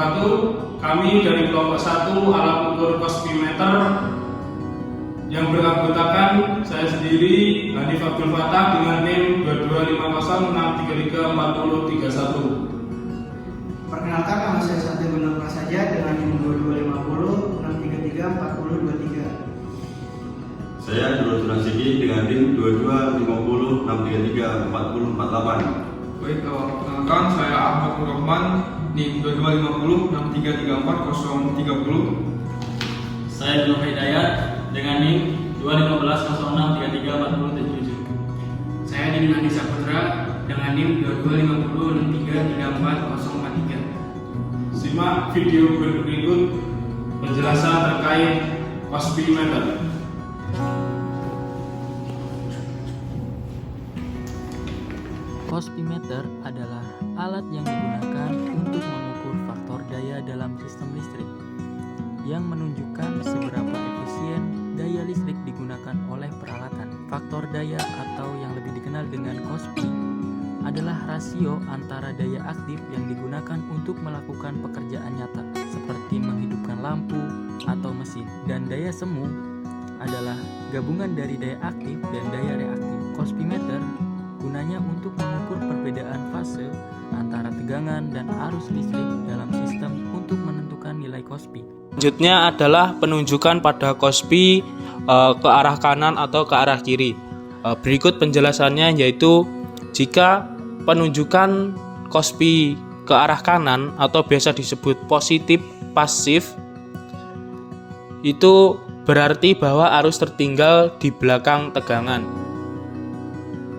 wabarakatuh. Kami dari kelompok 1 alat ukur Cospimeter yang beranggotakan saya sendiri Hanif Abdul Fatah dengan NIM 22506331. Perkenalkan, nama saya Satya Gunawan Prasaja dengan NIM 2250634023. Saya Nurul Sunansiki dengan NIM 2250633448. Baik, perkenalkan saya Ahmad Nur Rahman, NIM 2250633030. Saya Nur Hidayat dengan NIM 2015063347. Saya Dini Nadi Saputra dengan NIM 2250633443. Simak video berikut penjelasan terkait Cospimeter. Cospimeter adalah alat yang digunakan untuk mengukur faktor daya dalam sistem listrik yang menunjukkan seberapa efisien daya listrik digunakan oleh peralatan. Faktor daya atau yang lebih dikenal dengan Cospi adalah rasio antara daya aktif yang digunakan untuk melakukan pekerjaan nyata seperti menghidupkan lampu atau mesin, dan daya semu adalah gabungan dari daya aktif dan daya reaktif. Cospimeter gunanya untuk mengukur perbedaan fase antara tegangan dan arus listrik dalam sistem untuk menentukan nilai Cospi. Selanjutnya adalah penunjukan pada Cospi ke arah kanan atau ke arah kiri. Berikut penjelasannya, yaitu jika penunjukan Cospi ke arah kanan atau biasa disebut positif pasif, itu berarti bahwa arus tertinggal di belakang tegangan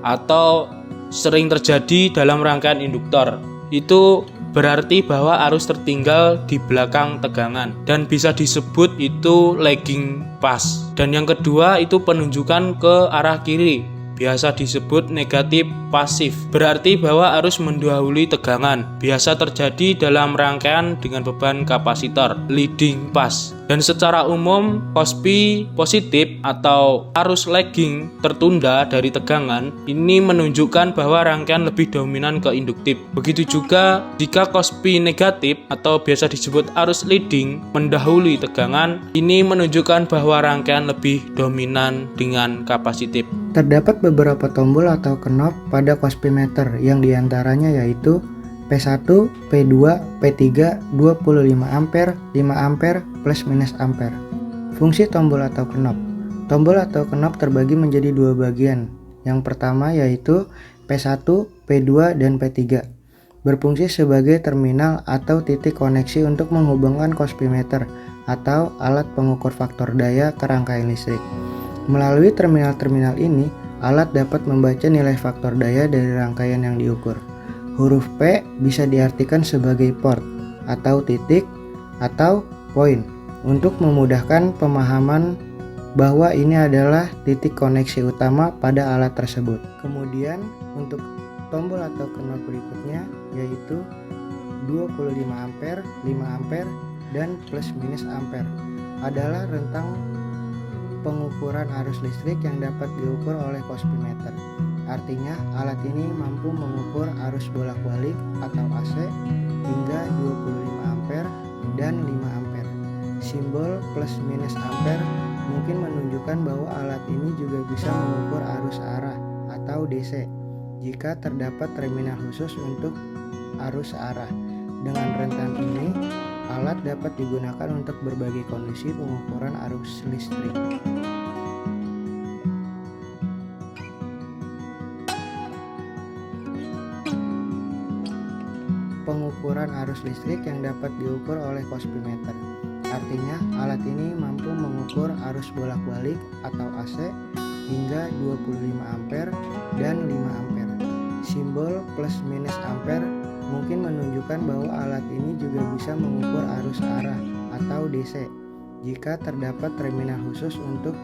atau sering terjadi dalam rangkaian induktor. Itu berarti bahwa arus tertinggal di belakang tegangan dan bisa disebut itu lagging path. Dan yang kedua itu penunjukan ke arah kiri, biasa disebut negatif pasif, berarti bahwa arus mendahului tegangan, biasa terjadi dalam rangkaian dengan beban kapasitor, leading path. Dan secara umum Cospi positif atau arus lagging tertunda dari tegangan ini menunjukkan bahwa rangkaian lebih dominan ke induktif. Begitu juga jika Cospi negatif atau biasa disebut arus leading mendahului tegangan, ini menunjukkan bahwa rangkaian lebih dominan dengan kapasitif. Terdapat beberapa tombol atau knob pada Cospimeter yang diantaranya yaitu P1, P2, P3, 25 ampere, 5 ampere, plus minus ampere. Fungsi tombol atau knob. Tombol atau knob terbagi menjadi dua bagian. Yang pertama yaitu P1, P2, dan P3. Berfungsi sebagai terminal atau titik koneksi untuk menghubungkan Cospimeter atau alat pengukur faktor daya ke rangkaian listrik. Melalui terminal-terminal ini, alat dapat membaca nilai faktor daya dari rangkaian yang diukur. Huruf P bisa diartikan sebagai port atau titik atau poin untuk memudahkan pemahaman bahwa ini adalah titik koneksi utama pada alat tersebut. Kemudian untuk tombol atau knob berikutnya yaitu 25 ampere, 5 ampere, dan plus minus ampere adalah rentang pengukuran arus listrik yang dapat diukur oleh Cospimeter. Artinya, alat ini mampu mengukur arus bolak-balik atau AC hingga 25 ampere dan 5 ampere. Simbol plus minus ampere mungkin menunjukkan bahwa alat ini juga bisa mengukur arus arah atau DC jika terdapat terminal khusus untuk arus arah. Dengan rentan ini, alat dapat digunakan untuk berbagai kondisi pengukuran arus listrik. Pengukuran arus listrik yang dapat diukur oleh Cospimeter. Artinya, alat ini mampu mengukur arus bolak-balik atau AC hingga 25 ampere dan 5 ampere. Simbol plus minus ampere mungkin menunjukkan bahwa alat ini juga bisa mengukur arus arah atau DC jika terdapat terminal khusus untuk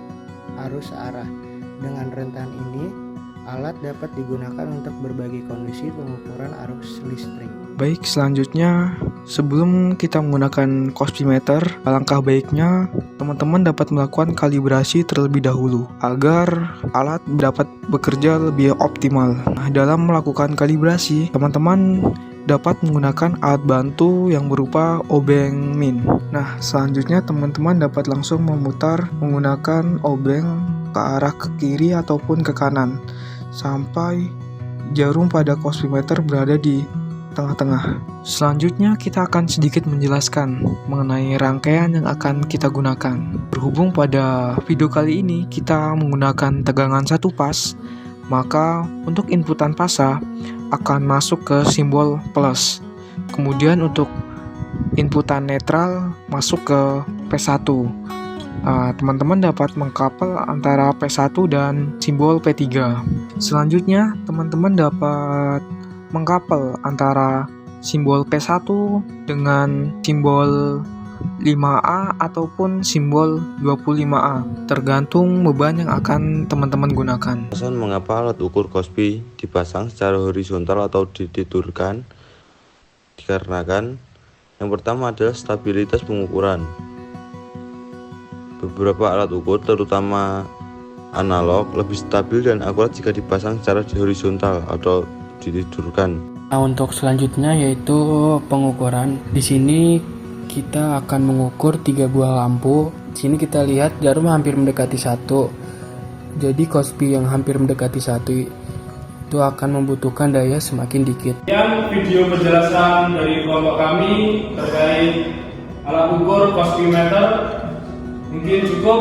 arus arah. Dengan rentan ini, alat dapat digunakan untuk berbagai kondisi pengukuran arus listrik. Baik, selanjutnya sebelum kita menggunakan Cospimeter, alangkah baiknya teman-teman dapat melakukan kalibrasi terlebih dahulu agar alat dapat bekerja lebih optimal. Dalam melakukan kalibrasi, teman-teman dapat menggunakan alat bantu yang berupa obeng min. Nah, selanjutnya teman-teman dapat langsung memutar menggunakan obeng ke arah ke kiri ataupun ke kanan sampai jarum pada cosmimeter berada di tengah-tengah. Selanjutnya kita akan sedikit menjelaskan mengenai rangkaian yang akan kita gunakan. Berhubung pada video kali ini kita menggunakan tegangan 1 pas, maka untuk inputan pasa akan masuk ke simbol plus. Kemudian untuk inputan netral masuk ke P1. Teman-teman dapat mengkapel antara P1 dan simbol P3. Selanjutnya teman-teman dapat mengkapel antara simbol P1 dengan simbol 5A ataupun simbol 25A, tergantung beban yang akan teman-teman gunakan. Alasan mengapa alat ukur Cosby dipasang secara horizontal atau ditidurkan dikarenakan yang pertama adalah stabilitas pengukuran. Beberapa alat ukur terutama analog lebih stabil dan akurat jika dipasang secara horizontal atau ditidurkan. Nah, untuk selanjutnya yaitu pengukuran. Di sini kita akan mengukur 3 buah lampu. Di sini kita lihat jarum hampir mendekati 1. Jadi Cosby yang hampir mendekati 1 itu akan membutuhkan daya semakin dikit. Yang video penjelasan dari kelompok kami terkait alat ukur cosmimeter mungkin cukup.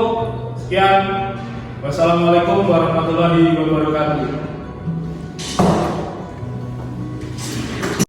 Sekian. Wassalamualaikum warahmatullahi wabarakatuh.